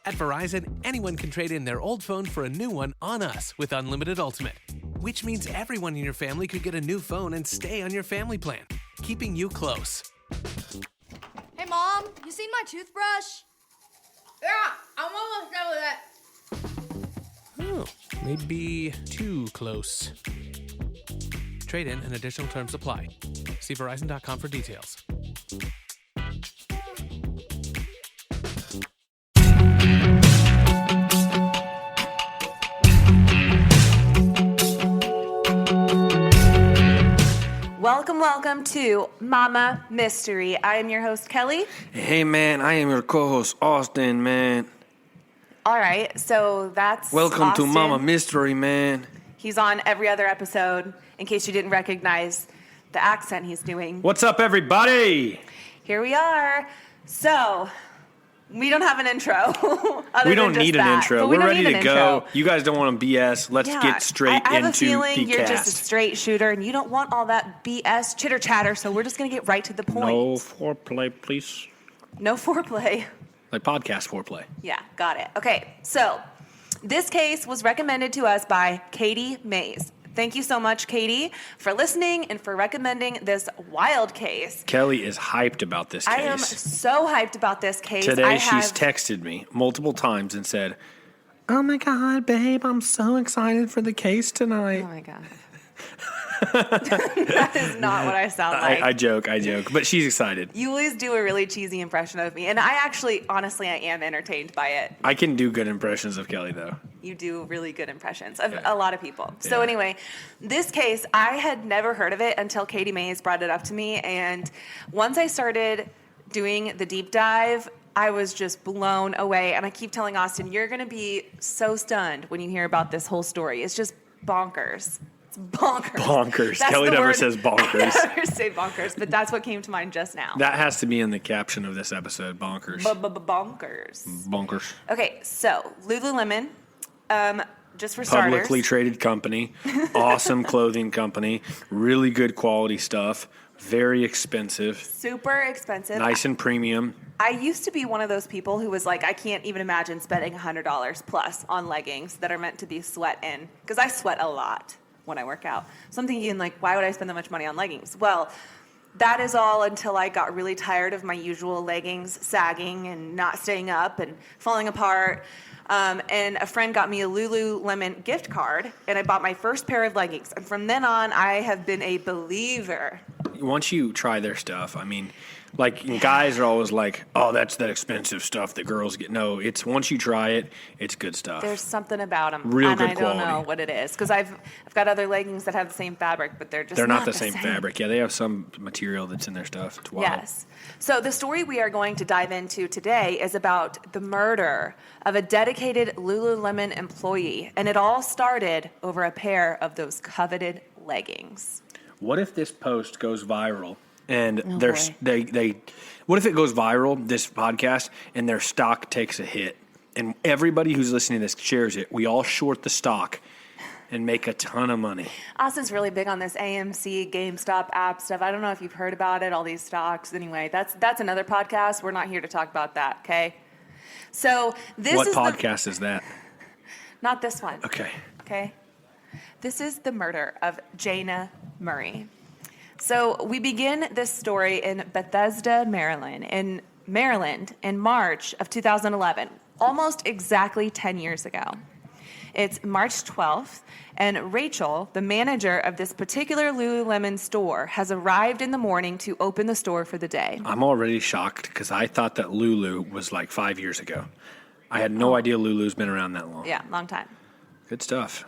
At Verizon, anyone can trade in their old phone for a new one on us with Unlimited Ultimate, which means everyone in your family could get a new phone and stay on your family plan, keeping you close. Hey, Mom, you seen my toothbrush? Yeah, I'm almost done with it. Oh, maybe too close. Trade in and additional terms apply. See Verizon.com for details. Welcome to Mama Mystery. I am your host, Kelly. Hey, man, I am your co-host, Austin, man. All right, so that's Welcome Austin. to Mama Mystery, man. He's on every other episode, in case you didn't recognize the accent he's doing. What's up, everybody? Here we are. So, we don't have an intro. We don't need an intro. We're ready to go. Intro. You guys don't want to BS. Let's get straight I have into a feeling the you're cast. just a straight shooter, and you don't want all that BS chitter-chatter, so we're just going to get right to the point. No foreplay, please. No foreplay. Like podcast foreplay. Yeah, got it. Okay, so this case was recommended to us by Katie Mays. Thank you so much, Katie, for listening and for recommending this wild case. Kelly is hyped about this case. I am so hyped about this case. Today she's texted me multiple times and said, "Oh my God, babe, I'm so excited for the case tonight." Oh my God. That is not what I sound like. I joke, but she's excited. You always do a really cheesy impression of me, and I actually, honestly, I am entertained by it. I can do good impressions of Kelly, though. You do really good impressions of a lot of people. So anyway, this case, I had never heard of it until Katie Mays brought it up to me, and once I started doing the deep dive, I was just blown away, and I keep telling Austin, you're going to be so stunned when you hear about this whole story. It's just bonkers. Bonkers. Bonkers. That's Kelly the never word. says bonkers. I never say bonkers, but that's what came to mind just now. That has to be in the caption of this episode. Bonkers. Bonkers. Bonkers. Okay, so Lululemon, just for starters. Publicly traded company. Awesome clothing company. Really good quality stuff. Very expensive. Super expensive. Nice and premium. I used to be one of those people who was like, I can't even imagine spending $100 plus on leggings that are meant to be sweat in, because I sweat a lot when I work out. So I'm thinking, like, why would I spend that much money on leggings? Well, that is all until I got really tired of my usual leggings sagging and not staying up and falling apart. And a friend got me a Lululemon gift card, and I bought my first pair of leggings. And from then on, I have been a believer. Once you try their stuff, I mean, like, guys are always like, oh, that's that expensive stuff that girls get. No, it's once you try it, it's good stuff. There's something about them. Real and good I quality. don't know what it is, because I've got other leggings that have the same fabric, but they're not the same fabric. Yeah, they have some material that's in their stuff. It's wild. Yes. So the story we are going to dive into today is about the murder of a dedicated Lululemon employee, and it all started over a pair of those coveted leggings. What if this post goes viral and Oh, what if it goes viral, this podcast, and their stock takes a hit, and everybody who's listening to this shares it? We all short the stock and make a ton of money. Austin's really big on this AMC, GameStop app stuff. I don't know if you've heard about it, all these stocks. Anyway, that's another podcast. We're not here to talk about that, okay? So What podcast is that? Not this one. Okay. This is the murder of Jana Murray. So we begin this story in Bethesda, Maryland, in March of 2011, almost exactly 10 years ago. It's March 12th, and Rachel, the manager of this particular Lululemon store, has arrived in the morning to open the store for the day. I'm already shocked because I thought that Lulu was like 5 years ago. I had no idea Lulu's been around that long. Yeah, long time. Good stuff.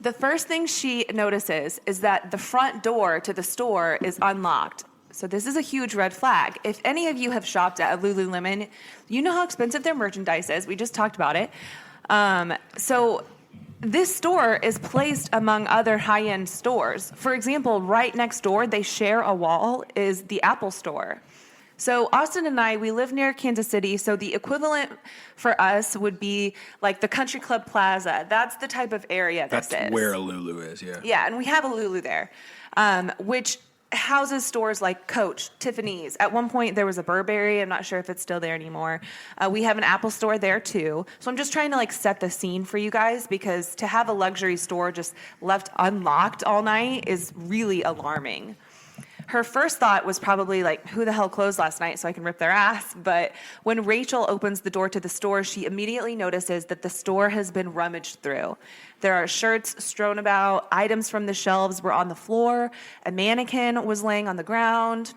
The first thing she notices is that the front door to the store is unlocked. So this is a huge red flag. If any of you have shopped at Lululemon, you know how expensive their merchandise is. We just talked about it. So this store is placed among other high-end stores. For example, right next door, they share a wall, is the Apple store. So Austin and I, we live near Kansas City, so the equivalent for us would be like the Country Club Plaza. That's the type of area this is. That's where a Lulu is, yeah. Yeah, and we have a Lulu there, which houses stores like Coach, Tiffany's. At one point, there was a Burberry. I'm not sure if it's still there anymore. We have an Apple store there, too. So I'm just trying to, set the scene for you guys, because to have a luxury store just left unlocked all night is really alarming. Her first thought was probably who the hell closed last night so I can rip their ass? But when Rachel opens the door to the store, she immediately notices that the store has been rummaged through. There are shirts strewn about, items from the shelves were on the floor, a mannequin was laying on the ground.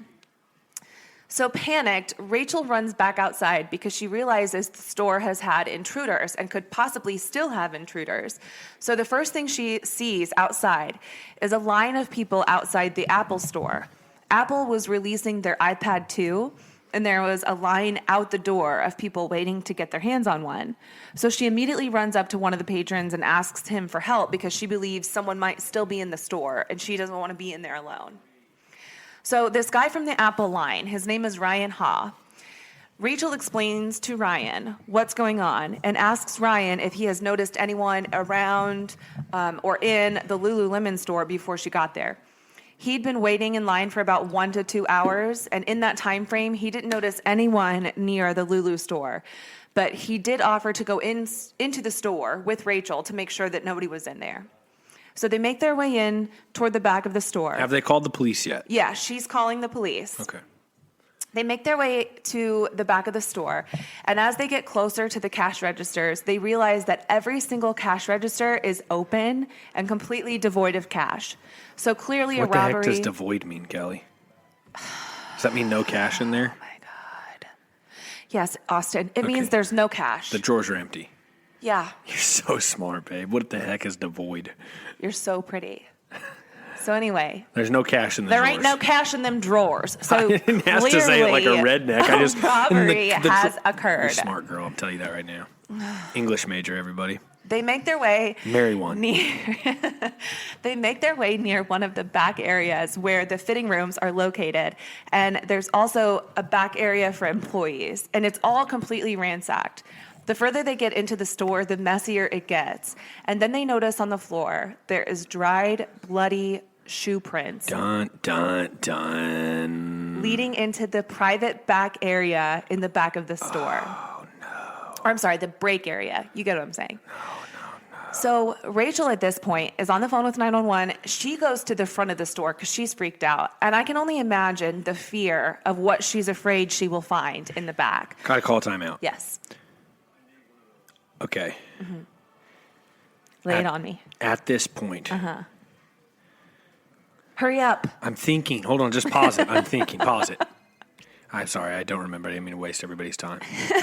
So panicked, Rachel runs back outside because she realizes the store has had intruders and could possibly still have intruders. So the first thing she sees outside is a line of people outside the Apple store. Apple was releasing their iPad 2, and there was a line out the door of people waiting to get their hands on one. So she immediately runs up to one of the patrons and asks him for help because she believes someone might still be in the store, and she doesn't want to be in there alone. So this guy from the Apple line, his name is Ryan Ha. Rachel explains to Ryan what's going on and asks Ryan if he has noticed anyone around or in the Lululemon store before she got there. He'd been waiting in line for about 1 to 2 hours, and in that time frame, he didn't notice anyone near the Lulu store. But he did offer to go into the store with Rachel to make sure that nobody was in there. So they make their way in toward the back of the store. Have they called the police yet? Yeah, she's calling the police. Okay. They make their way to the back of the store, and as they get closer to the cash registers, they realize that every single cash register is open and completely devoid of cash. So clearly What a robbery. the heck does devoid mean, Kelly? Does that mean no cash in there? Oh my God. Yes, Austin. It means there's no cash. The drawers are empty. Yeah. You're so smart, babe. What the heck is devoid? You're so pretty. So anyway, There's no cash in the there drawers. ain't no cash in them drawers. So I didn't have to say it like a redneck. I just robbery has You're occurred. a smart girl. I'll tell you that right now. English major, everybody. They make their way Marry one. They make their way near one of the back areas where the fitting rooms are located, and there's also a back area for employees, and it's all completely ransacked. The further they get into the store, the messier it gets. And then they notice on the floor there is dried, bloody shoe prints Dun, dun, dun. leading into the private back area in the back of the store. Oh, no. Or I'm sorry, the break area. You get what I'm saying. No. So Rachel at this point is on the phone with 911. She goes to the front of the store because she's freaked out. And I can only imagine the fear of what she's afraid she will find in the back. Gotta call timeout. Yes. Okay. Mm-hmm. Lay it on me. At this point, Hurry up. I'm thinking. Hold on, just pause it. I'm thinking. Pause it. I'm sorry, I don't remember. I didn't mean to waste everybody's time.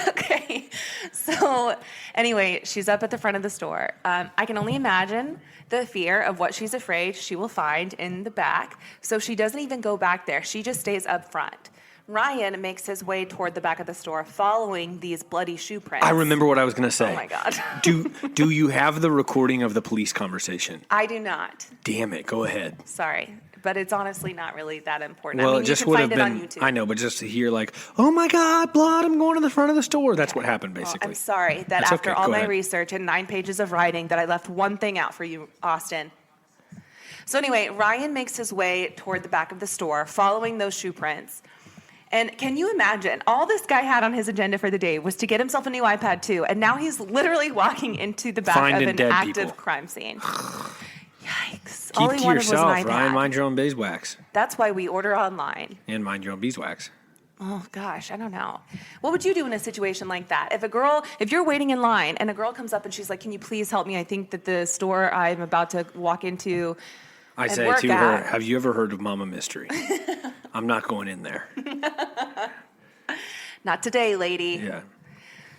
Okay. So anyway, she's up at the front of the store. I can only imagine the fear of what she's afraid she will find in the back. So she doesn't even go back there. She just stays up front. Ryan makes his way toward the back of the store following these bloody shoe prints. I remember what I was going to say. Oh, my God. Do you have the recording of the police conversation? I do not. Damn it. Go ahead. Sorry. But it's honestly not really that important. Well, I mean, it just you can would find have it on been. YouTube. I know, but just to hear oh my God, blood! I'm going to the front of the store. That's what happened, Well, basically. I'm sorry that That's after okay. all Go my ahead. research and 9 pages of writing that I left one thing out for you, Austin. So anyway, Ryan makes his way toward the back of the store, following those shoe prints. And can you imagine, all this guy had on his agenda for the day was to get himself a new iPad 2, and now he's literally walking into the back Finding of an dead active people. crime scene. Yikes. Keep All it he to wanted was yourself, an iPad. Ryan. Mind your own beeswax. That's why we order online. And mind your own beeswax. Oh, gosh, I don't know. What would you do in a situation like that? If you're waiting in line and a girl comes up and she's like, can you please help me? I think that the store I'm about to walk into I and say work to her, at. have you ever heard of Mama Mystery? I'm not going in there. Not today, lady. Yeah.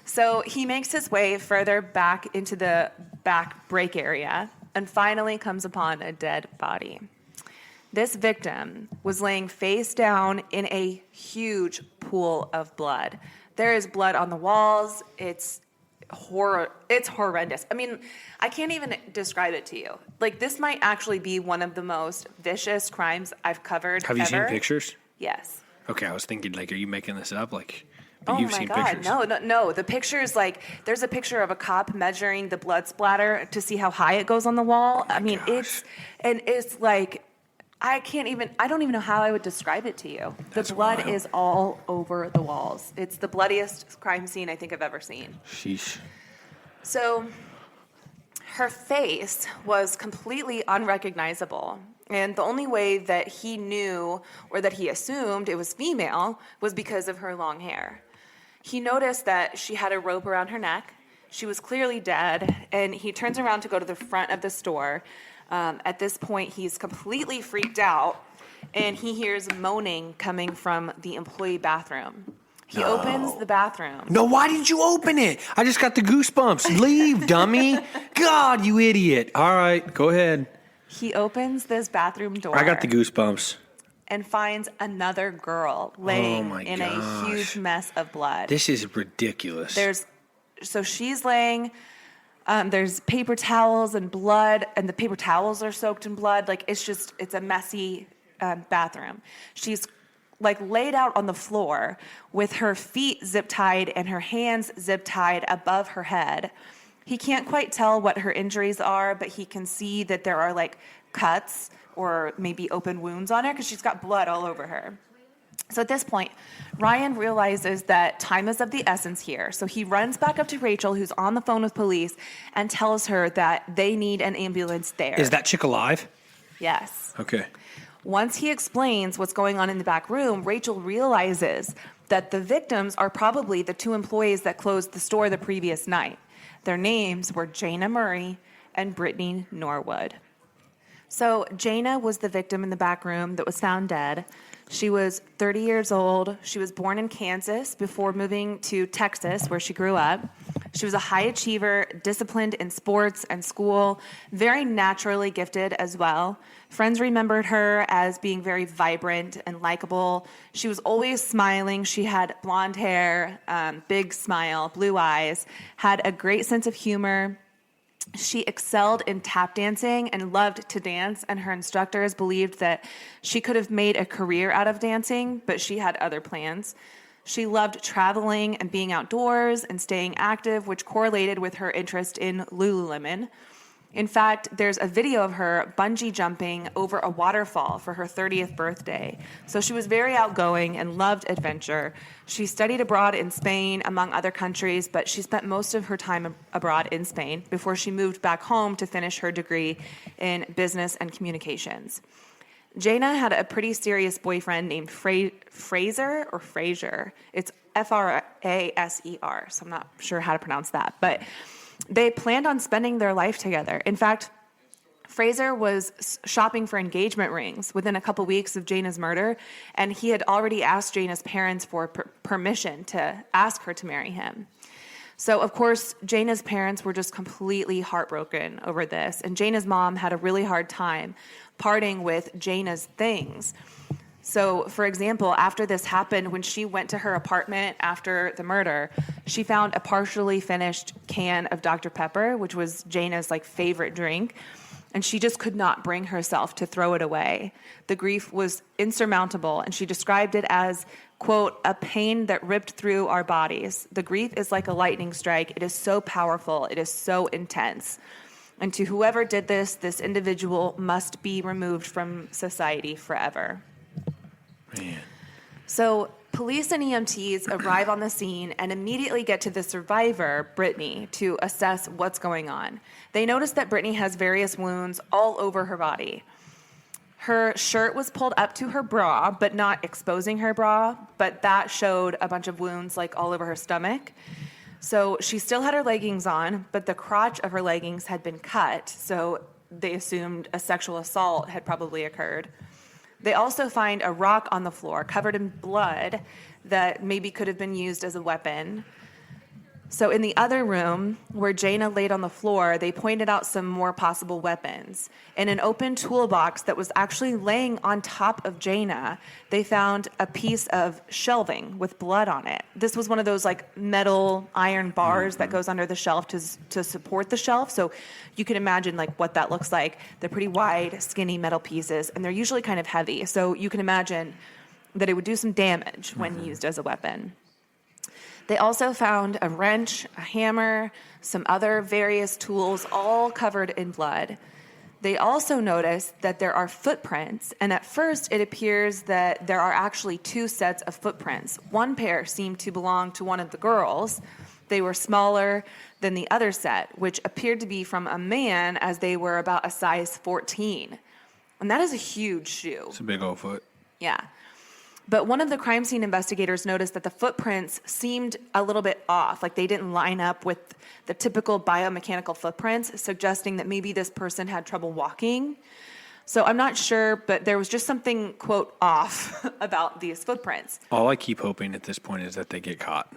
So he makes his way further back into the back break area and finally comes upon a dead body. This victim was laying face down in a huge pool of blood. There is blood on the walls. It's horrendous. I mean, I can't even describe it to you. This might actually be one of the most vicious crimes I've covered Have you ever. seen pictures? Yes. Okay, I was thinking, are you making this up? But Oh you've my seen God, pictures. no. The picture's there's a picture of a cop measuring the blood splatter to see how high it goes on the wall. I mean, gosh. it's I don't even know how I would describe it to you. The blood wild. is all over the walls. It's the bloodiest crime scene I think I've ever seen. Sheesh. So her face was completely unrecognizable. And the only way that he knew or that he assumed it was female was because of her long hair. He noticed that she had a rope around her neck. She was clearly dead, and he turns around to go to the front of the store. At this point, he's completely freaked out, and he hears moaning coming from the employee bathroom. He opens the bathroom. No, why didn't you open it? I just got the goosebumps. Leave, dummy. God, you idiot. All right, go ahead. He opens this bathroom door. I got the goosebumps. And finds another girl laying in a huge mess of blood. This is ridiculous. So she's laying, there's paper towels and blood, and the paper towels are soaked in blood. Like, it's a messy bathroom. She's like laid out on the floor with her feet zip-tied and her hands zip-tied above her head. He can't quite tell what her injuries are, but he can see that there are like cuts or maybe open wounds on her because she's got blood all over her. So at this point, Ryan realizes that time is of the essence here. So he runs back up to Rachel, who's on the phone with police, and tells her that they need an ambulance there. Is that chick alive? Yes. Okay. Once he explains what's going on in the back room, Rachel realizes that the victims are probably the two employees that closed the store the previous night. Their names were Jana Murray and Brittany Norwood. So Jana was the victim in the back room that was found dead. She was 30 years old. She was born in Kansas before moving to Texas, where she grew up. She was a high achiever, disciplined in sports and school, very naturally gifted as well. Friends remembered her as being very vibrant and likable. She was always smiling. She had blonde hair, big smile, blue eyes, had a great sense of humor. She excelled in tap dancing and loved to dance, and her instructors believed that she could have made a career out of dancing, but she had other plans. She loved traveling and being outdoors and staying active, which correlated with her interest in Lululemon. In fact, there's a video of her bungee jumping over a waterfall for her 30th birthday. So she was very outgoing and loved adventure. She studied abroad in Spain, among other countries, but she spent most of her time abroad in Spain before she moved back home to finish her degree in business and communications. Jana had a pretty serious boyfriend named Fraser. It's Fraser, so I'm not sure how to pronounce that, but they planned on spending their life together. In fact, Fraser was shopping for engagement rings within a couple weeks of Jana's murder, and he had already asked Jana's parents for permission to ask her to marry him. So, of course, Jana's parents were just completely heartbroken over this, and Jana's mom had a really hard time parting with Jana's things. So, for example, after this happened, when she went to her apartment after the murder, she found a partially finished can of Dr. Pepper, which was Jana's favorite drink, and she just could not bring herself to throw it away. The grief was insurmountable, and she described it as, quote, a pain that ripped through our bodies. The grief is like a lightning strike. It is so powerful. It is so intense. And to whoever did this, this individual must be removed from society forever. Man. So police and EMTs arrive on the scene and immediately get to the survivor, Brittany, to assess what's going on. They notice that Brittany has various wounds all over her body. Her shirt was pulled up to her bra, but not exposing her bra, but that showed a bunch of wounds all over her stomach. So she still had her leggings on, but the crotch of her leggings had been cut, so they assumed a sexual assault had probably occurred. They also find a rock on the floor covered in blood that maybe could have been used as a weapon. So in the other room, where Jana laid on the floor, they pointed out some more possible weapons. In an open toolbox that was actually laying on top of Jana, they found a piece of shelving with blood on it. This was one of those metal iron bars that goes under the shelf to support the shelf. So you can imagine what that looks like. They're pretty wide, skinny metal pieces, and they're usually kind of heavy. So you can imagine that it would do some damage when used as a weapon. They also found a wrench, a hammer, some other various tools, all covered in blood. They also notice that there are footprints, and at first it appears that there are actually two sets of footprints. One pair seemed to belong to one of the girls. They were smaller than the other set, which appeared to be from a man, as they were about a size 14. And that is a huge shoe. It's a big old foot. Yeah. But one of the crime scene investigators noticed that the footprints seemed a little bit off, like they didn't line up with the typical biomechanical footprints, suggesting that maybe this person had trouble walking. So I'm not sure, but there was just something, quote, off about these footprints. All I keep hoping at this point is that they get caught.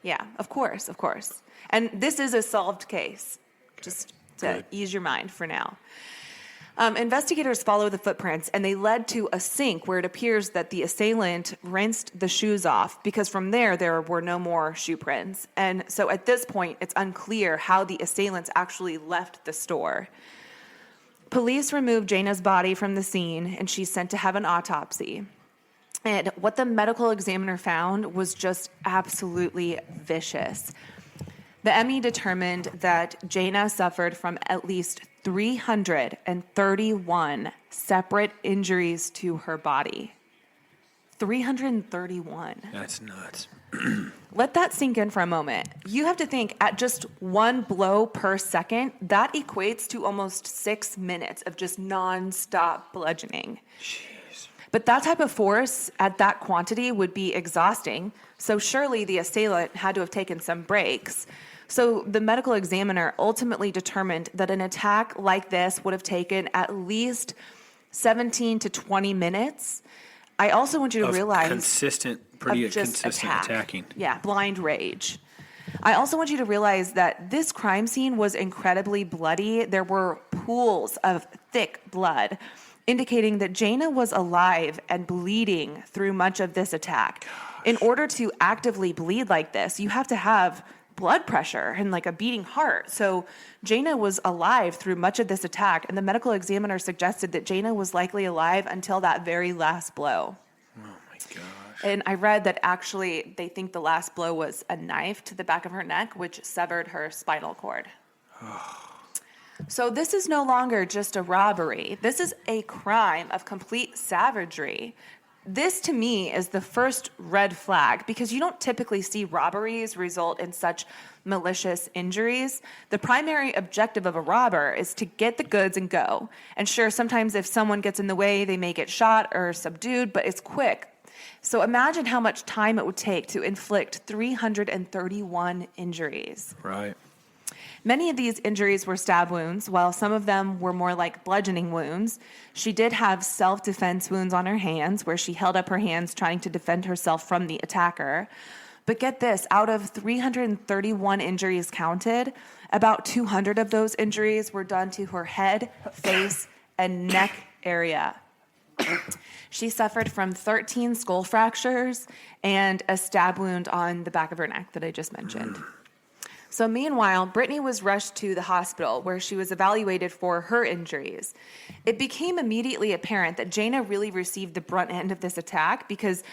Yeah, of course. And this is a solved case, just to ease your mind for now. Investigators followed the footprints, and they led to a sink where it appears that the assailant rinsed the shoes off, because from there were no more shoe prints. And so at this point, it's unclear how the assailants actually left the store. Police removed Jana's body from the scene, and she's sent to have an autopsy. And what the medical examiner found was just absolutely vicious. The ME determined that Jana suffered from at least 331 separate injuries to her body. 331. That's nuts. Let that sink in for a moment. You have to think, at just one blow per second, that equates to almost 6 minutes of just nonstop bludgeoning. Jeez. But that type of force at that quantity would be exhausting, so surely the assailant had to have taken some breaks. So the medical examiner ultimately determined that an attack like this would have taken at least 17 to 20 minutes. I also want you to realize... Pretty consistent attacking. Yeah, blind rage. I also want you to realize that this crime scene was incredibly bloody. There were pools of thick blood, indicating that Jana was alive and bleeding through much of this attack. Gosh. In order to actively bleed like this, you have to have blood pressure and like a beating heart. So Jana was alive through much of this attack, and the medical examiner suggested that Jana was likely alive until that very last blow. Oh my gosh. And I read that actually they think the last blow was a knife to the back of her neck, which severed her spinal cord. So this is no longer just a robbery. This is a crime of complete savagery. This, to me, is the first red flag, because you don't typically see robberies result in such malicious injuries. The primary objective of a robber is to get the goods and go. And sure, sometimes if someone gets in the way, they may get shot or subdued, but it's quick. So imagine how much time it would take to inflict 331 injuries. Right. Many of these injuries were stab wounds, while some of them were more like bludgeoning wounds. She did have self-defense wounds on her hands, where she held up her hands trying to defend herself from the attacker. But get this, out of 331 injuries counted, about 200 of those injuries were done to her head, face, and neck area. She suffered from 13 skull fractures and a stab wound on the back of her neck that I just mentioned. So meanwhile, Brittany was rushed to the hospital where she was evaluated for her injuries. It became immediately apparent that Jana really received the brunt end of this attack, because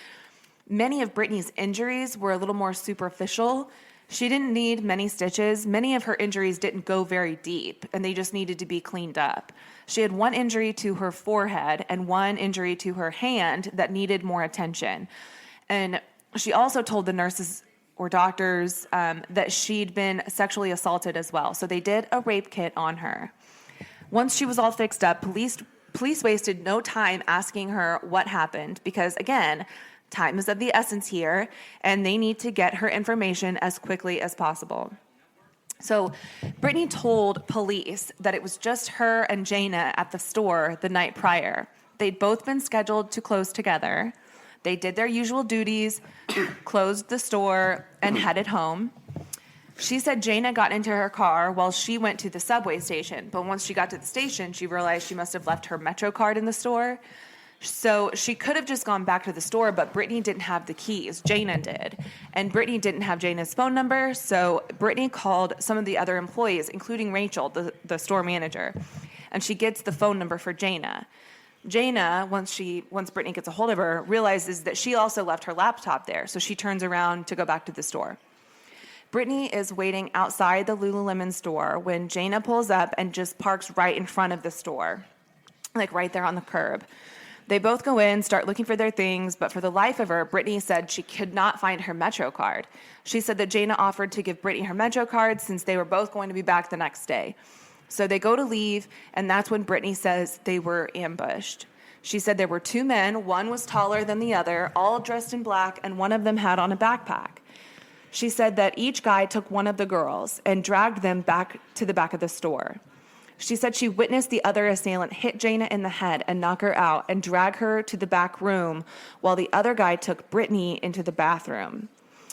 many of Brittany's injuries were a little more superficial. She didn't need many stitches. Many of her injuries didn't go very deep, and they just needed to be cleaned up. She had one injury to her forehead and one injury to her hand that needed more attention. And she also told the nurses or doctors that she'd been sexually assaulted as well. So they did a rape kit on her. Once she was all fixed up, police wasted no time asking her what happened, because, again, time is of the essence here, and they need to get her information as quickly as possible. So Brittany told police that it was just her and Jana at the store the night prior. They'd both been scheduled to close together. They did their usual duties, closed the store, and headed home. She said Jana got into her car while she went to the subway station, but once she got to the station, she realized she must have left her Metro card in the store. So she could have just gone back to the store, but Brittany didn't have the keys. Jana did. And Brittany didn't have Jana's phone number, so Brittany called some of the other employees, including Rachel, the store manager, and she gets the phone number for Jana. Jana, once Brittany gets a hold of her, realizes that she also left her laptop there, so she turns around to go back to the store. Brittany is waiting outside the Lululemon store when Jana pulls up and just parks right in front of the store, like right there on the curb. They both go in, start looking for their things, but for the life of her, Brittany said she could not find her Metro card. She said that Jana offered to give Brittany her Metro card since they were both going to be back the next day. So they go to leave, and that's when Brittany says they were ambushed. She said there were two men, one was taller than the other, all dressed in black, and one of them had on a backpack. She said that each guy took one of the girls and dragged them back to the back of the store. She said she witnessed the other assailant hit Jana in the head and knock her out and drag her to the back room while the other guy took Brittany into the bathroom.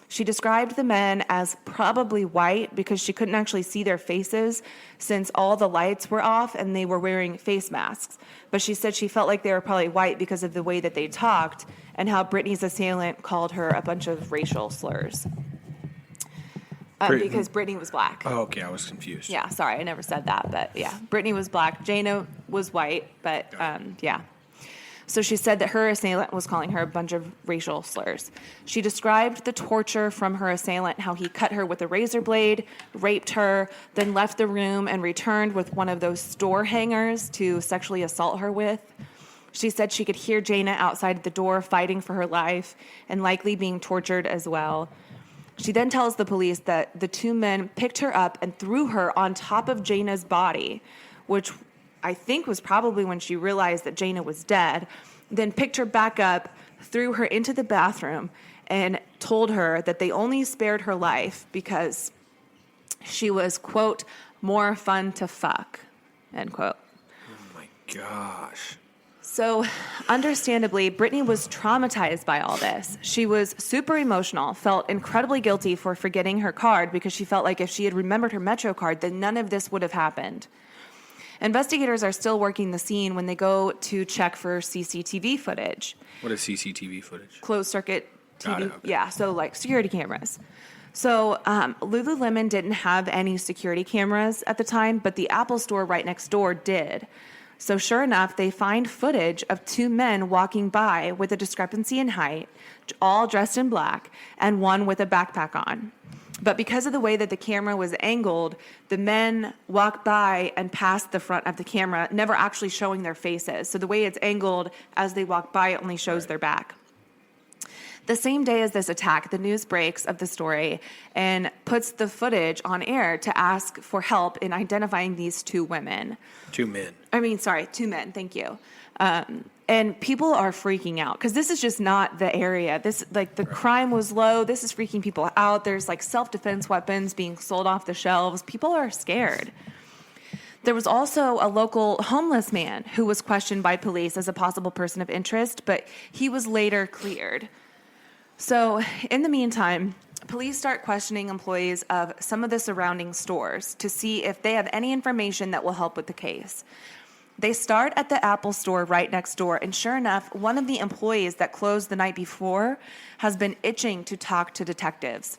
She described the men as probably white because she couldn't actually see their faces since all the lights were off and they were wearing face masks. But she said she felt like they were probably white because of the way that they talked and how Brittany's assailant called her a bunch of racial slurs. Because Brittany was black. Oh, okay. I was confused. Yeah, sorry, I never said that, but yeah. Brittany was black. Jana was white, but yeah. So she said that her assailant was calling her a bunch of racial slurs. She described the torture from her assailant, how he cut her with a razor blade, raped her, then left the room and returned with one of those store hangers to sexually assault her with. She said she could hear Jana outside the door fighting for her life and likely being tortured as well. She then tells the police that the two men picked her up and threw her on top of Jana's body, which I think was probably when she realized that Jana was dead, then picked her back up, threw her into the bathroom, and told her that they only spared her life because she was, quote, more fun to fuck, end quote. Oh, my gosh. So, understandably, Brittany was traumatized by all this. She was super emotional, felt incredibly guilty for forgetting her card because she felt like if she had remembered her Metro card, then none of this would have happened. Investigators are still working the scene when they go to check for CCTV footage. What is CCTV footage? Closed circuit TV. Got it, okay. Yeah, so like security cameras. So Lululemon didn't have any security cameras at the time, but the Apple store right next door did. So sure enough, they find footage of two men walking by with a discrepancy in height, all dressed in black, and one with a backpack on. But because of the way that the camera was angled, the men walked by and passed the front of the camera, never actually showing their faces. So the way it's angled as they walk by, it only shows their back. The same day as this attack, the news breaks of the story and puts the footage on air to ask for help in identifying these two women. Two men. Two men, thank you. And people are freaking out because this is just not the area. This, like, the crime was low. This is freaking people out. There's like self-defense weapons being sold off the shelves. People are scared. There was also a local homeless man who was questioned by police as a possible person of interest, but he was later cleared. So in the meantime, police start questioning employees of some of the surrounding stores to see if they have any information that will help with the case. They start at the Apple store right next door, and sure enough, one of the employees that closed the night before has been itching to talk to detectives.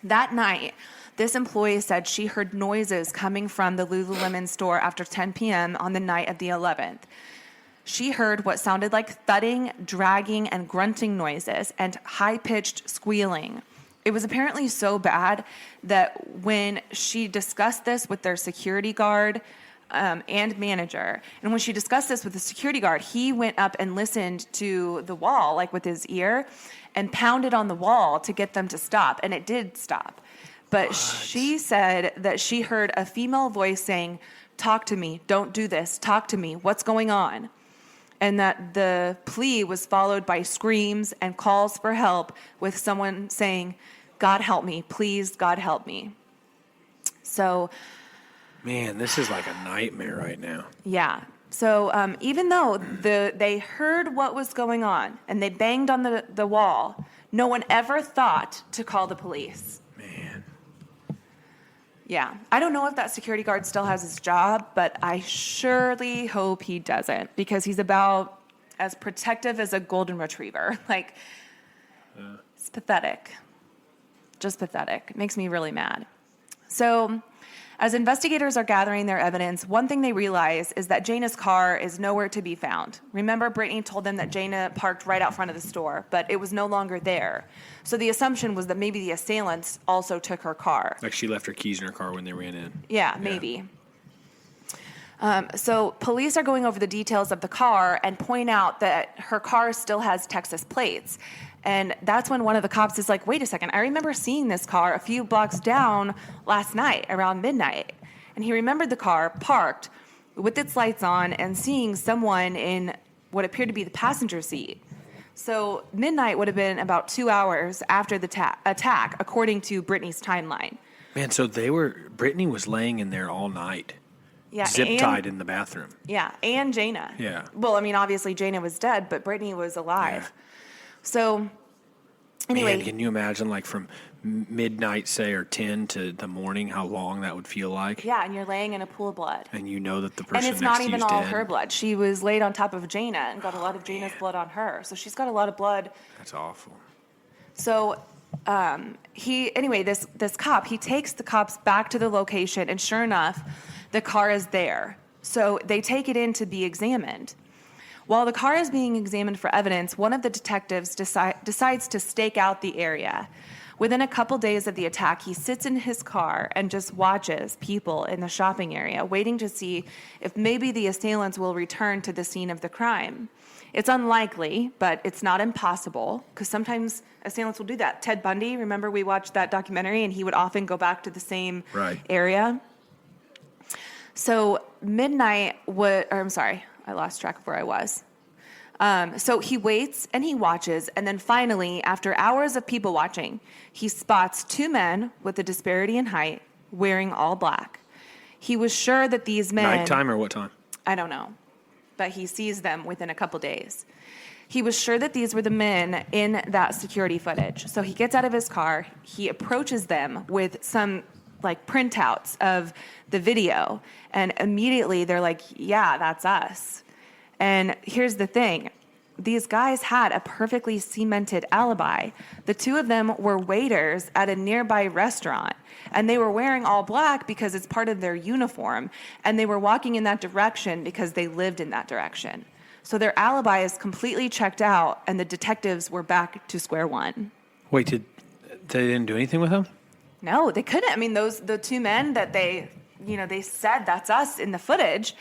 That night, this employee said she heard noises coming from the Lululemon store after 10 p.m. on the night of the 11th. She heard what sounded like thudding, dragging, and grunting noises and high-pitched squealing. It was apparently so bad that when she discussed this with their security guard and manager, and when she discussed this with the security guard, he went up and listened to the wall, like with his ear, and pounded on the wall to get them to stop, and it did stop. But she said that she heard a female voice saying, "Talk to me, don't do this, talk to me, what's going on?" And that the plea was followed by screams and calls for help with someone saying, "God help me, please, God help me." So, man, this is like a nightmare right now. Yeah. So even though they heard what was going on and they banged on the wall, no one ever thought to call the police. Man. Yeah. I don't know if that security guard still has his job, but I surely hope he doesn't because he's about as protective as a golden retriever. Like, It's pathetic. Just pathetic. It makes me really mad. So as investigators are gathering their evidence, one thing they realize is that Jana's car is nowhere to be found. Remember, Brittany told them that Jana parked right out front of the store, but it was no longer there. So the assumption was that maybe the assailants also took her car. Like she left her keys in her car when they ran in. Yeah, maybe. So police are going over the details of the car and point out that her car still has Texas plates. And that's when one of the cops is like, wait a second, I remember seeing this car a few blocks down last night around midnight. And he remembered the car parked with its lights on and seeing someone in what appeared to be the passenger seat. So midnight would have been about 2 hours after the attack, according to Brittany's timeline. Man, so Brittany was laying in there all night. Yeah, Zip-tied in the bathroom. Yeah, and Jana. Yeah. Well, I mean, obviously Jana was dead, but Brittany was alive. Yeah. So, anyway. Man, can you imagine, like, from midnight, say, or 10 to the morning, how long that would feel like? Yeah, and you're laying in a pool of blood. And you know that the person And it's next not to even you's all dead. her blood. She was laid on top of Jana and got a lot of Jana's blood on her. So she's got a lot of blood. That's awful. So this cop, he takes the cops back to the location, and sure enough, the car is there. So they take it in to be examined. While the car is being examined for evidence, one of the detectives decides to stake out the area. Within a couple days of the attack, he sits in his car and just watches people in the shopping area, waiting to see if maybe the assailants will return to the scene of the crime. It's unlikely, but it's not impossible, because sometimes assailants will do that. Ted Bundy, remember we watched that documentary, and he would often go back to the same area. So I lost track of where I was. So he waits and he watches, and then finally, after hours of people watching, he spots two men with a disparity in height wearing all black. He was sure that these men... Nighttime or what time? I don't know, but he sees them within a couple days. He was sure that these were the men in that security footage. So he gets out of his car, he approaches them with some like printouts of the video, and immediately they're like, yeah, that's us. And here's the thing. These guys had a perfectly cemented alibi. The two of them were waiters at a nearby restaurant, and they were wearing all black because it's part of their uniform, and they were walking in that direction because they lived in that direction. So their alibi is completely checked out, and the detectives were back to square one. Wait, they didn't do anything with him? No, they couldn't. I mean, the two men that they said that's us in the footage,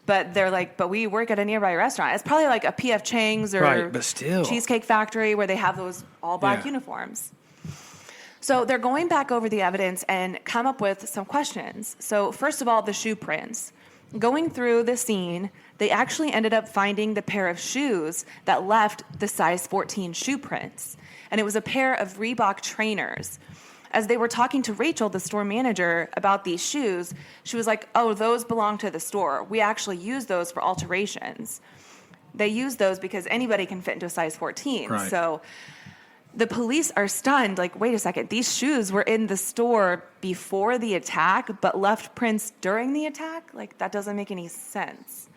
but they're like, but we work at a nearby restaurant. It's probably like a P.F. Chang's or but still. Cheesecake Factory where they have those all black uniforms. So they're going back over the evidence and come up with some questions. So first of all, the shoe prints. Going through the scene, they actually ended up finding the pair of shoes that left the size 14 shoe prints. And it was a pair of Reebok trainers. As they were talking to Rachel, the store manager, about these shoes, she was like, oh, those belong to the store. We actually use those for alterations. They use those because anybody can fit into a size 14. Right. So the police are stunned, like, wait a second, these shoes were in the store before the attack, but left prints during the attack? Like, that doesn't make any sense.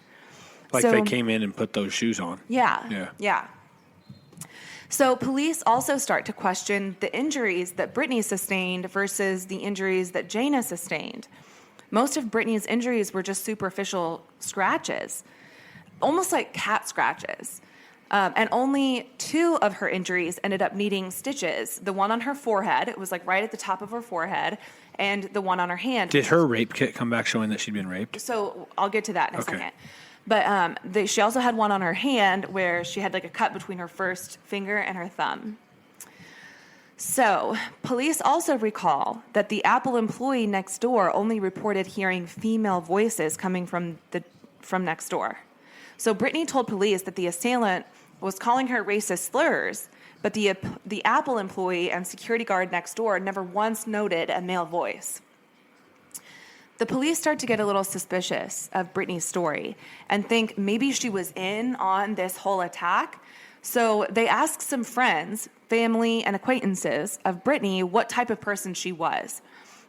Like they came in and put those shoes on. Yeah. So police also start to question the injuries that Brittany sustained versus the injuries that Jana sustained. Most of Brittany's injuries were just superficial scratches, almost like cat scratches. And only 2 of her injuries ended up needing stitches. The one on her forehead, it was like right at the top of her forehead, and the one on her hand. Did her rape kit come back showing that she'd been raped? So I'll get to that in a second. But she also had one on her hand where she had like a cut between her first finger and her thumb. So police also recall that the Apple employee next door only reported hearing female voices coming from next door. So Brittany told police that the assailant was calling her racist slurs, but the Apple employee and security guard next door never once noted a male voice. The police start to get a little suspicious of Brittany's story and think maybe she was in on this whole attack. So they ask some friends, family, and acquaintances of Brittany what type of person she was.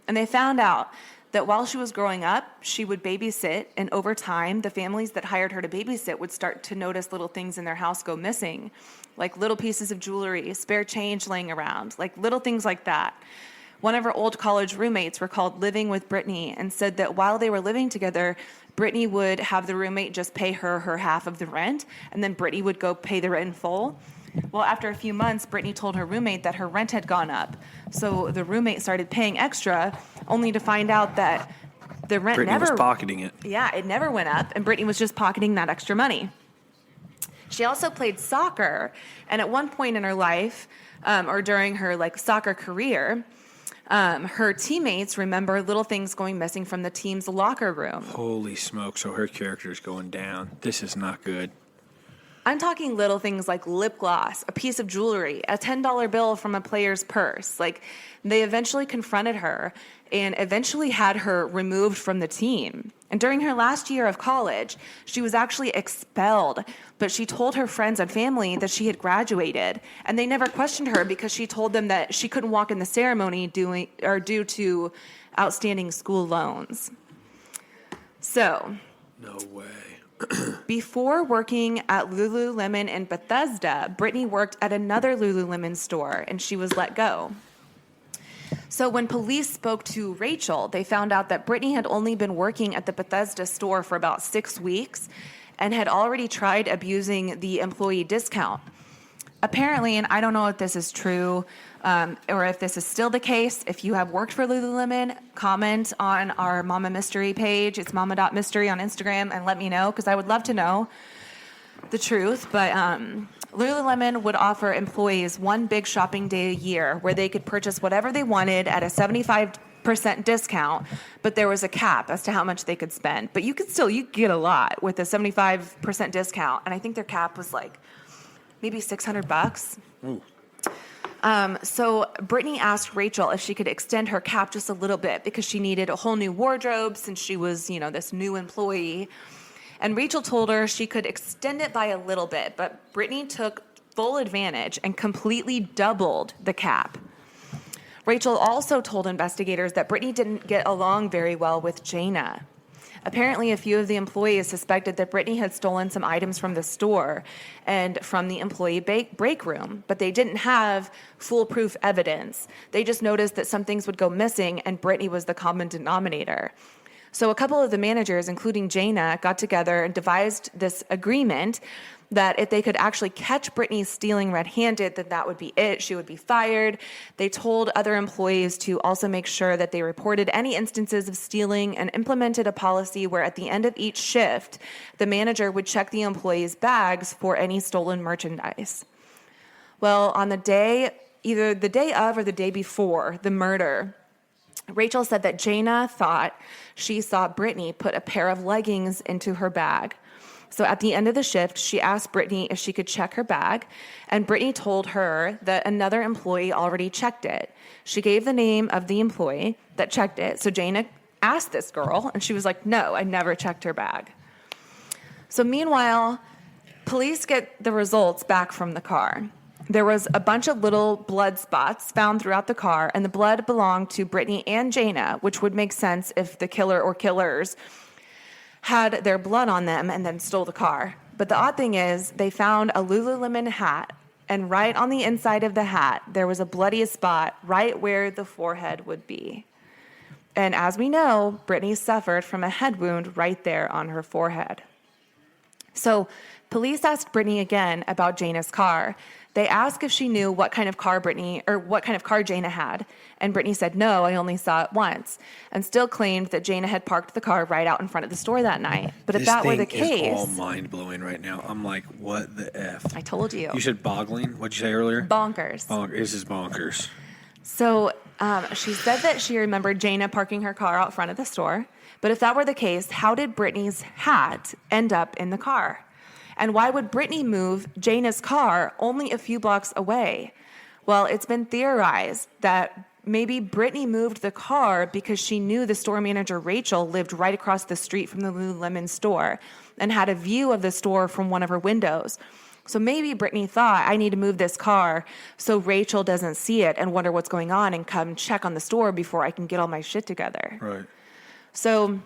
And they found out that while she was growing up, she would babysit, and over time, the families that hired her to babysit would start to notice little things in their house go missing, like little pieces of jewelry, spare change laying around, like little things like that. One of her old college roommates recalled living with Brittany and said that while they were living together, Brittany would have the roommate just pay her half of the rent, and then Brittany would go pay the rent in full. Well, after a few months, Brittany told her roommate that her rent had gone up. So the roommate started paying extra, only to find out that the rent Brittany never... was pocketing it. Yeah, it never went up, and Brittany was just pocketing that extra money. She also played soccer, and at one point in her life, or during her soccer career, her teammates remember little things going missing from the team's locker room. Holy smoke! So her character's going down. This is not good. I'm talking little things like lip gloss, a piece of jewelry, a $10 bill from a player's purse. They eventually confronted her and eventually had her removed from the team. And during her last year of college, she was actually expelled, but she told her friends and family that she had graduated, and they never questioned her because she told them that she couldn't walk in the ceremony due to outstanding school loans. So, no way. Before working at Lululemon in Bethesda, Brittany worked at another Lululemon store, and she was let go. So when police spoke to Rachel, they found out that Brittany had only been working at the Bethesda store for about 6 weeks and had already tried abusing the employee discount. Apparently, and I don't know if this is true or if this is still the case, if you have worked for Lululemon, comment on our Mama Mystery page. It's mama.mystery on Instagram, and let me know, because I would love to know the truth. But Lululemon would offer employees one big shopping day a year where they could purchase whatever they wanted at a 75% discount, but there was a cap as to how much they could spend. But you could get a lot with a 75% discount, and I think their cap was maybe $600. Ooh. So Brittany asked Rachel if she could extend her cap just a little bit because she needed a whole new wardrobe since she was, this new employee. And Rachel told her she could extend it by a little bit, but Brittany took full advantage and completely doubled the cap. Rachel also told investigators that Brittany didn't get along very well with Jana. Apparently, a few of the employees suspected that Brittany had stolen some items from the store and from the employee break room, but they didn't have foolproof evidence. They just noticed that some things would go missing, and Brittany was the common denominator. So a couple of the managers, including Jana, got together and devised this agreement that if they could actually catch Brittany stealing red-handed, then that would be it. She would be fired. They told other employees to also make sure that they reported any instances of stealing and implemented a policy where at the end of each shift, the manager would check the employees' bags for any stolen merchandise. Well, on the day, either the day of or the day before the murder, Rachel said that Jana thought she saw Brittany put a pair of leggings into her bag. So at the end of the shift, she asked Brittany if she could check her bag, and Brittany told her that another employee already checked it. She gave the name of the employee that checked it. So Jana asked this girl, and she was like, no, I never checked her bag. So meanwhile, police get the results back from the car. There was a bunch of little blood spots found throughout the car, and the blood belonged to Brittany and Jana, which would make sense if the killer or killers had their blood on them and then stole the car. But the odd thing is, they found a Lululemon hat, and right on the inside of the hat, there was a bloody spot right where the forehead would be. And as we know, Brittany suffered from a head wound right there on her forehead. So police asked Brittany again about Jana's car. They asked if she knew what kind of car Jana had, and Brittany said, no, I only saw it once, and still claimed that Jana had parked the car right out in front of the store that night. But if that were the case... This thing is all mind-blowing right now. I'm like, what the F? I told you. You said boggling? What'd you say earlier? Bonkers. This is bonkers. So she said that she remembered Jana parking her car out front of the store, but if that were the case, how did Brittany's hat end up in the car? And why would Brittany move Jana's car only a few blocks away? Well, it's been theorized that maybe Brittany moved the car because she knew the store manager, Rachel, lived right across the street from the Lululemon store and had a view of the store from one of her windows. So maybe Brittany thought, I need to move this car so Rachel doesn't see it and wonder what's going on and come check on the store before I can get all my shit together. Right. So...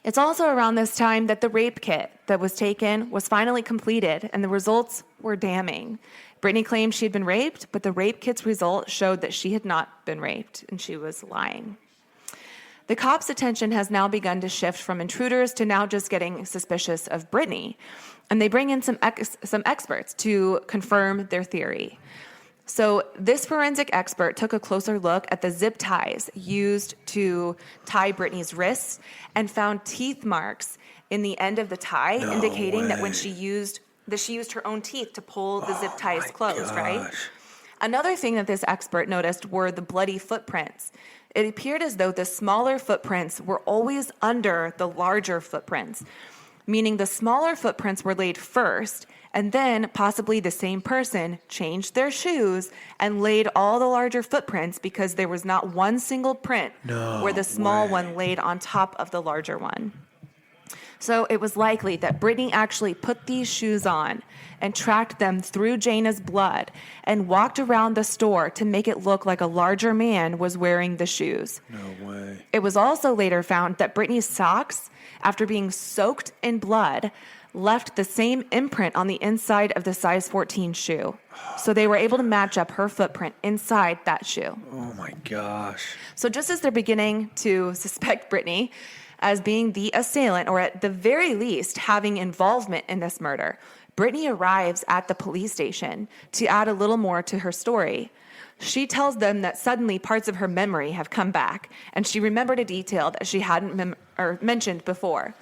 it's also around this time that the rape kit that was taken was finally completed, and the results were damning. Brittany claimed she had been raped, but the rape kit's result showed that she had not been raped, and she was lying. The cops' attention has now begun to shift from intruders to now just getting suspicious of Brittany. And they bring in some experts to confirm their theory. So this forensic expert took a closer look at the zip ties used to tie Brittany's wrists and found teeth marks in the end of the tie, indicating that when she used her own teeth to pull the zip ties closed, right? Another thing that this expert noticed were the bloody footprints. It appeared as though the smaller footprints were always under the larger footprints, meaning the smaller footprints were laid first, and then possibly the same person changed their shoes and laid all the larger footprints because there was not one single print where the small one laid on top of the larger one. So it was likely that Brittany actually put these shoes on and tracked them through Jana's blood and walked around the store to make it look like a larger man was wearing the shoes. No way. It was also later found that Brittany's socks, after being soaked in blood, left the same imprint on the inside of the size 14 shoe. So they were able to match up her footprint inside that shoe. Oh my gosh. So just as they're beginning to suspect Brittany as being the assailant, or at the very least having involvement in this murder, Brittany arrives at the police station to add a little more to her story. She tells them that suddenly parts of her memory have come back, and she remembered a detail that she hadn't mentioned before.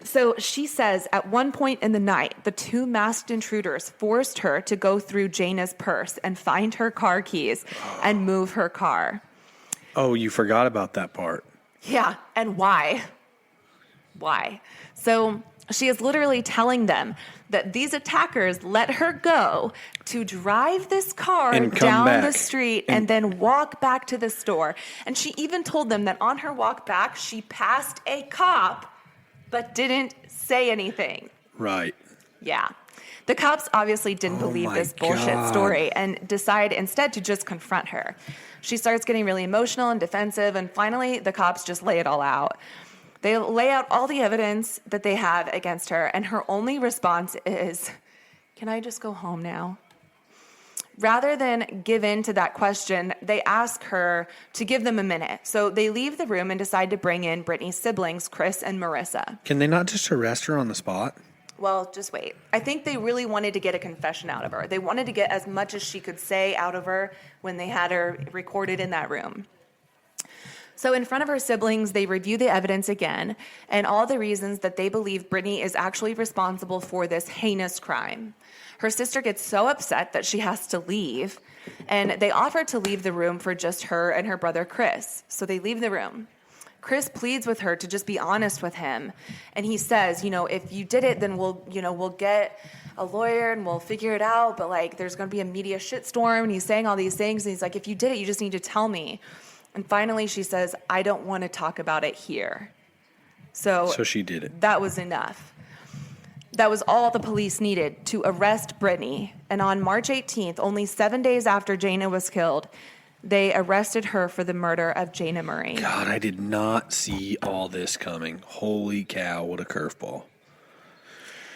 So she says at one point in the night, the two masked intruders forced her to go through Jana's purse and find her car keys and move her car. Oh, you forgot about that part. Yeah, and why? Why? So she is literally telling them that these attackers let her go to drive this car down the street and then walk back to the store. And she even told them that on her walk back, she passed a cop but didn't say anything. Right. Yeah. The cops obviously didn't believe this bullshit story and decide instead to just confront her. She starts getting really emotional and defensive, and finally the cops just lay it all out. They lay out all the evidence that they have against her, and her only response is, "Can I just go home now?" Rather than give in to that question, they ask her to give them a minute. So they leave the room and decide to bring in Brittany's siblings, Chris and Marissa. Can they not just arrest her on the spot? Well, just wait. I think they really wanted to get a confession out of her. They wanted to get as much as she could say out of her when they had her recorded in that room. So in front of her siblings, they review the evidence again and all the reasons that they believe Brittany is actually responsible for this heinous crime. Her sister gets so upset that she has to leave, and they offer to leave the room for just her and her brother Chris. So they leave the room. Chris pleads with her to just be honest with him, and he says, if you did it, then we'll get a lawyer and we'll figure it out, but there's going to be a media shitstorm, and he's saying all these things, and he's like, if you did it, you just need to tell me. And finally she says, I don't want to talk about it here. So she did it. That was enough. That was all the police needed to arrest Brittany. And on March 18th, only 7 days after Jana was killed, they arrested her for the murder of Jana Murray. God, I did not see all this coming. Holy cow, what a curveball.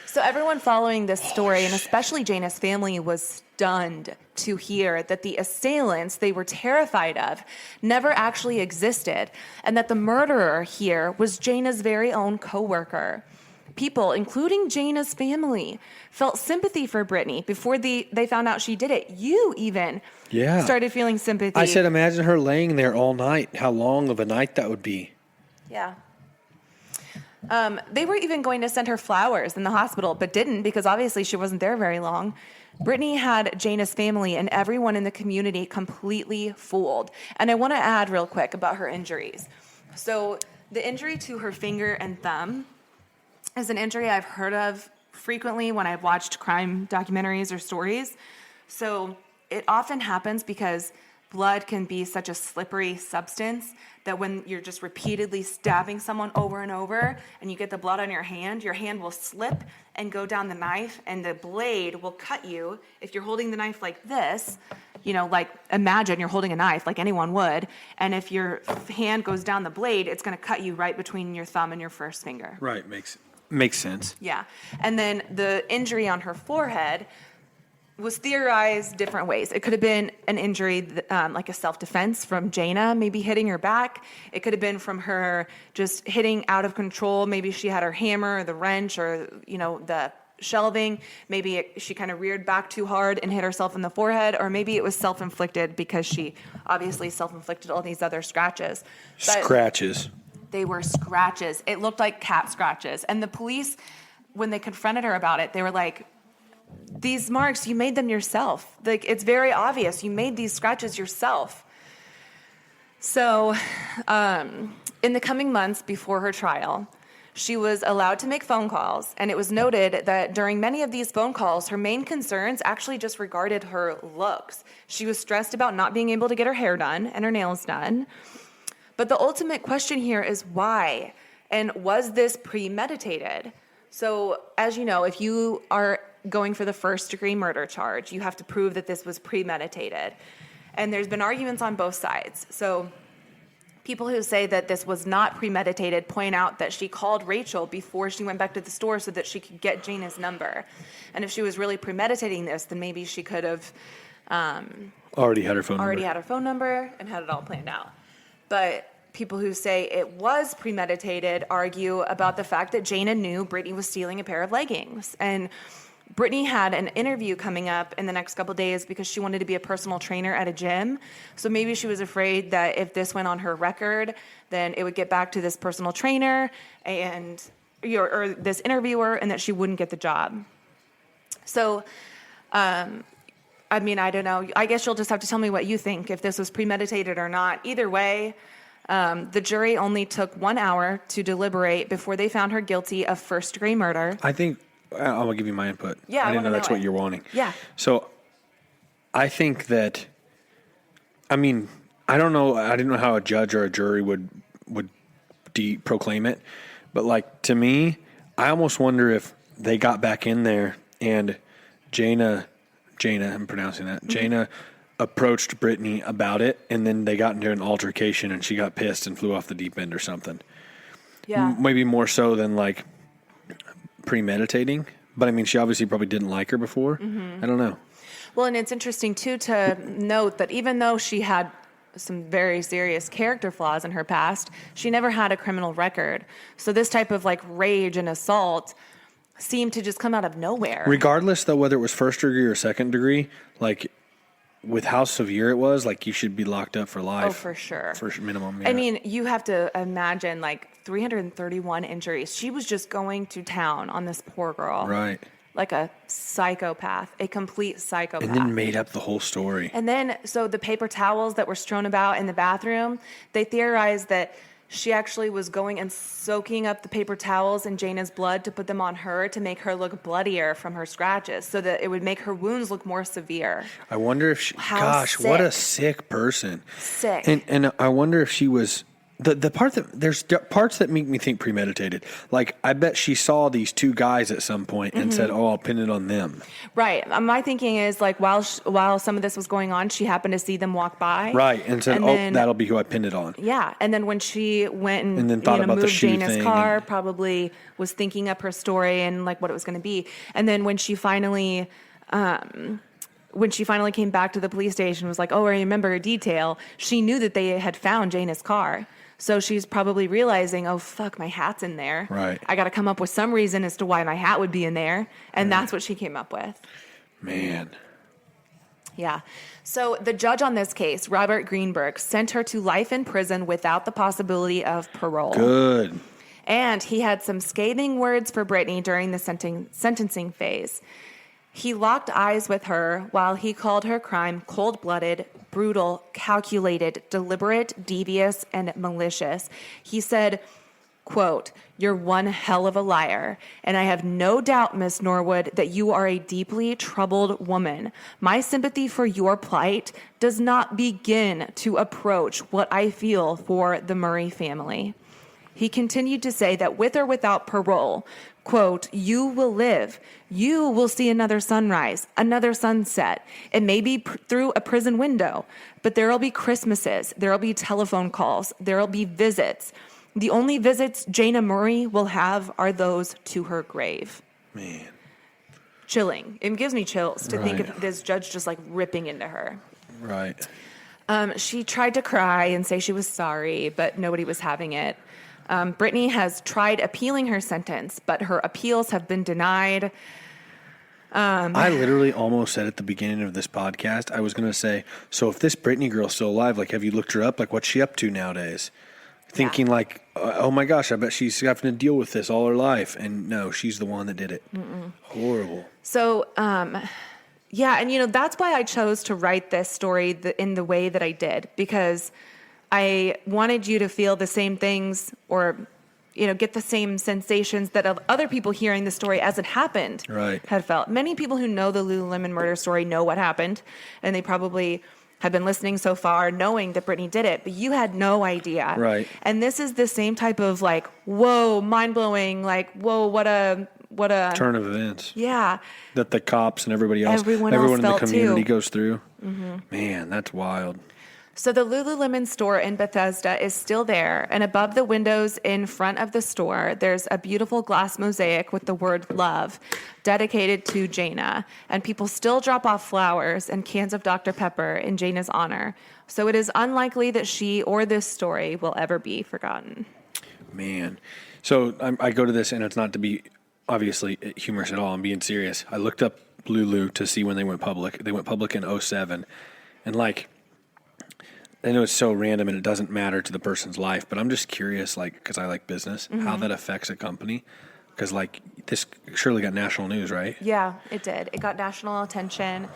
So everyone following this story, and especially Jana's family, was stunned to hear that the assailants they were terrified of never actually existed, and that the murderer here was Jana's very own coworker. People, including Jana's family, felt sympathy for Brittany before they found out she did it. You even started feeling sympathy. I said, imagine her laying there all night. How long of a night that would be. Yeah. They were even going to send her flowers in the hospital, but didn't because obviously she wasn't there very long. Brittany had Jana's family and everyone in the community completely fooled. And I want to add real quick about her injuries. So the injury to her finger and thumb is an injury I've heard of frequently when I've watched crime documentaries or stories. So it often happens because blood can be such a slippery substance that when you're just repeatedly stabbing someone over and over and you get the blood on your hand will slip and go down the knife, and the blade will cut you. If you're holding the knife like this, imagine you're holding a knife like anyone would, and if your hand goes down the blade, it's going to cut you right between your thumb and your first finger. Right, makes sense. Yeah. And then the injury on her forehead, was theorized different ways. It could have been an injury, like a self-defense from Jaina, maybe hitting her back. It could have been from her just hitting out of control. Maybe she had her hammer or the wrench or, the shelving. Maybe she kind of reared back too hard and hit herself in the forehead. Or maybe it was self-inflicted because she obviously self-inflicted all these other scratches. But Scratches. they were scratches. It looked like cat scratches. And the police, when they confronted her about it, they were like, these marks, you made them yourself. Like, it's very obvious. You made these scratches yourself. So, in the coming months before her trial, she was allowed to make phone calls, and it was noted that during many of these phone calls, her main concerns actually just regarded her looks. She was stressed about not being able to get her hair done and her nails done. But the ultimate question here is why? And was this premeditated? So, as you know, if you are going for the first-degree murder charge, you have to prove that this was premeditated. And there's been arguments on both sides. So people who say that this was not premeditated point out that she called Rachel before she went back to the store so that she could get Jaina's number. And if she was really premeditating this, then maybe she could have Already had her phone number and had it all planned out. But people who say it was premeditated argue about the fact that Jaina knew Brittany was stealing a pair of leggings. And Brittany had an interview coming up in the next couple days because she wanted to be a personal trainer at a gym. So maybe she was afraid that if this went on her record, then it would get back to this personal trainer and or this interviewer, and that she wouldn't get the job. So, I don't know. I guess you'll just have to tell me what you think, if this was premeditated or not. Either way, the jury only took 1 hour to deliberate before they found her guilty of first-degree murder. I think I'll give you my input. Yeah, I didn't know that's what you're wanting. Yeah. So I think that, I don't know. I didn't know how a judge or a jury would proclaim it. But like, to me, I almost wonder if they got back in there and Jaina, I'm pronouncing that, Jaina approached Brittany about it, and then they got into an altercation and she got pissed and flew off the deep end or something. Yeah. Maybe more so than like premeditating, but she obviously probably didn't like her before. I don't know. Well, and it's interesting too to note that even though she had some very serious character flaws in her past, she never had a criminal record. So this type of like rage and assault seemed to just come out of nowhere. Regardless, though, whether it was first degree or second degree, like with how severe it was, like you should be locked up for life. Oh, for sure. For minimum. Yeah. You have to imagine like 331 injuries. She was just going to town on this poor girl. Right. Like a psychopath, a complete psychopath. And then made up the whole story. And then, so the paper towels that were strewn about in the bathroom, they theorized that she actually was going and soaking up the paper towels in Jaina's blood to put them on her to make her look bloodier from her scratches so that it would make her wounds look more severe. I wonder if what a sick person. Sick. And I wonder if she was... The part that there's parts that make me think premeditated. Like, I bet she saw these two guys at some point and said, "Oh, I'll pin it on them." Right. My thinking is like while some of this was going on, she happened to see them walk by. Right, and said, "Oh, that'll be who I pinned it on." Yeah, and then when she went and then thought about moved the shoe Jaina's thing car, probably was thinking up her story and like what it was going to be. And then when she finally came back to the police station, was like, "Oh, I remember a detail." She knew that they had found Jaina's car. So she's probably realizing, oh, fuck, my hat's in there. Right. I got to come up with some reason as to why my hat would be in there. And that's what she came up with. Man. Yeah. So the judge on this case, Robert Greenberg, sent her to life in prison without the possibility of parole. Good. And he had some scathing words for Brittany during the sentencing phase. He locked eyes with her while he called her crime cold-blooded, brutal, calculated, deliberate, devious, and malicious. He said, quote, "You're one hell of a liar, and I have no doubt, Miss Norwood, that you are a deeply troubled woman. My sympathy for your plight does not begin to approach what I feel for the Murray family." He continued to say that with or without parole, quote, "You will live. You will see another sunrise, another sunset. It may be through a prison window, but there will be Christmases. There will be telephone calls. There will be visits. The only visits Jaina Murray will have are those to her grave." Man. chilling. It gives me chills to think Right. of this judge just like ripping into her. Right. She tried to cry and say she was sorry, but nobody was having it. Brittany has tried appealing her sentence, but her appeals have been denied. I literally almost said at the beginning of this podcast, I was going to say, so if this Brittany girl's still alive, like, have you looked her up? Like, what's she up to nowadays? Thinking like, oh my gosh, I bet she's having to deal with this all her life. And no, she's the one that did it. Horrible. So, yeah, and that's why I chose to write this story in the way that I did, because I wanted you to feel the same things or, get the same sensations that other people hearing the story as it happened had felt. Many people who know the Lululemon murder story know what happened, and they probably have been listening so far knowing that Brittany did it, but you had no idea. Right. And this is the same type of like, whoa, mind-blowing, like, whoa, what a Turn of events. Yeah. That the cops and everyone else Everyone in the felt community too. goes through. Man, that's wild. So the Lululemon store in Bethesda is still there, and above the windows in front of the store, there's a beautiful glass mosaic with the word love dedicated to Jaina, and people still drop off flowers and cans of Dr. Pepper in Jaina's honor. So it is unlikely that she or this story will ever be forgotten. Man. So I go to this, and it's not to be obviously humorous at all. I'm being serious. I looked up Lulu to see when they went public. They went public in 2007. And like, I know it's so random and it doesn't matter to the person's life, but I'm just curious, like, because I like business, how that affects a company. Because like, this surely got national news, right? Yeah, it did. It got national attention.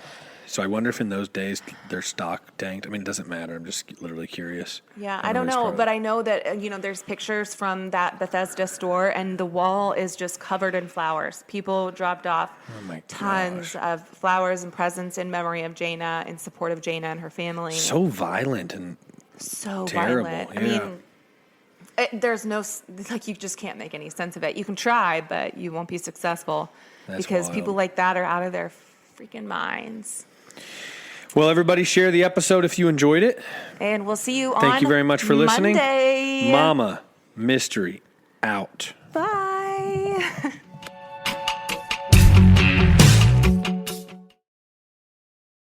So I wonder if in those days their stock tanked. I mean, it doesn't matter. I'm just literally curious. Yeah, I don't know, but I know that, there's pictures from that Bethesda store, and the wall is just covered in flowers. People dropped off tons of flowers and presents in memory of Jaina, in support of Jaina and her family. So violent and So terrible. violent. Yeah. I mean, there's no, like, you just can't make any sense of it. You can try, but you won't be successful because wild. people like that are out of their freaking minds. Well, everybody share the episode if you enjoyed it. And we'll see you on Thank you very much for listening. Monday. Mama Mystery out. Bye.